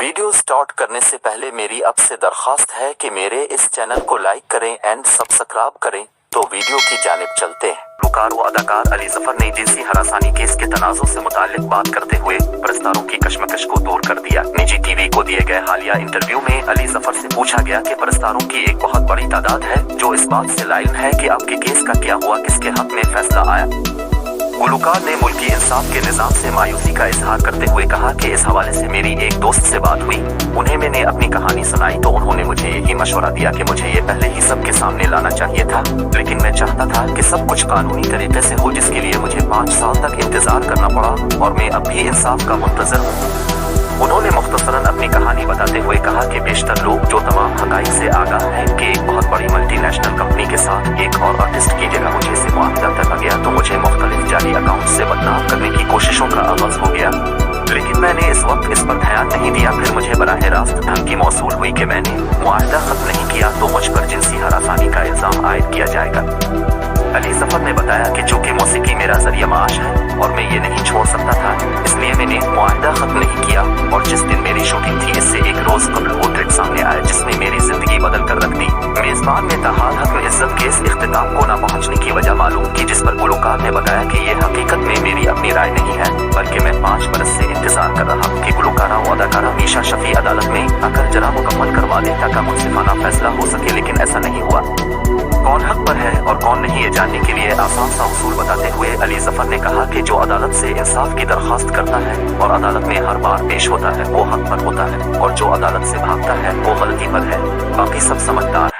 Video start करने से पहले मेरी आपसे दरख्वास्त है कि मेरे इस चैनल को लाइक करें एंड सब्सक्राइब करें। तो वीडियो की जानिब चलते हैं। गुलकार व अदाकार अली जफर ने जिनसी हरासानी केस के तनाज़ुर से मुताल्लिक बात करते हुए परस्तारों की कशमकश को दूर कर दिया। निजी टीवी को दिए गए हालिया इंटरव्यू में अली जफर से पूछा गया कि परस्तारों की एक बहुत बड़ी तादाद है जो इस बात से लाइल है कि आपके केस का क्या हुआ, किसके हक में फैसला आया। गुलकार ने मुल्की इंसाफ के निज़ाम से मायूसी का इजहार करते हुए कहा कि इस हवाले से मेरी एक दोस्त से बात हुई। उन्हें मैंने अपनी कहानी सुनाई तो उन्होंने मुझे यही मशवरा दिया कि मुझे ये पहले ही सबके सामने लाना चाहिए था, लेकिन मैं चाहता था कि सब कुछ कानूनी तरीके से हो, जिसके लिए मुझे 5 साल तक इंतजार करना पड़ा और मैं अब भी इंसाफ का मुंतज़िर हूँ। उन्होंने मुख्तसरन अपनी कहानी बताते हुए कहा कि बेशतर लोग जो तमाम हक़ाइक़ से आगाह हैं कि एक बहुत बड़ी मल्टीनेशनल कंपनी के साथ एक और आर्टिस्ट की जगह मुझे से मुआहदा करना गया तो मुझे मुख्तलिफ जाली अकाउंट से बदनाम करने की कोशिशों का आगाज़ हो गया, लेकिन मैंने इस वक्त इस पर ध्यान नहीं दिया। फिर मुझे बराह रास्त धमकी मौसूल हुई कि मैंने मुआहदा ख़त्म नहीं किया तो मुझ पर जिनसी हरासानी का इल्ज़ाम आयद किया जाएगा। अली जफर ने बताया कि चूँकि मौसीकी मेरा ज़रिया माश है और मैं ये नहीं छोड़ सकता था, इसलिए मैंने मुआहदा ख़त्म नहीं किया और जिस दिन मेरी शूटिंग थी इससे एक रोज़ कबल वो ट्रिक सामने आया जिसने मेरी ज़िंदगी बदल कर रख दी। मेज़बान ने ताहाल हक में इज्जत के इस इख्तिताम को न पहुँचने की वजह मालूम की, जिस पर गुलकार ने बताया कि ये हकीकत में मेरी अपनी राय नहीं है, बल्कि मैं 5 बरस से इंतजार कर रहा हूँ कि गुलकारा व अदाकारा मीशा शफी अदालत में आकर जरा मुकम्मल करवा दे ताकि मुनसिफाना फैसला हो सके, लेकिन ऐसा नहीं हुआ। कौन हक पर है और कौन नहीं, ये जानने के लिए आसान सा उसूल बताते हुए अली जफर ने कहा कि जो अदालत से इंसाफ की दरख्वास्त करता है और अदालत में हर बार पेश होता है वो हक पर होता है, और जो अदालत से भागता है वो गलती पर है। बाकी सब समझदार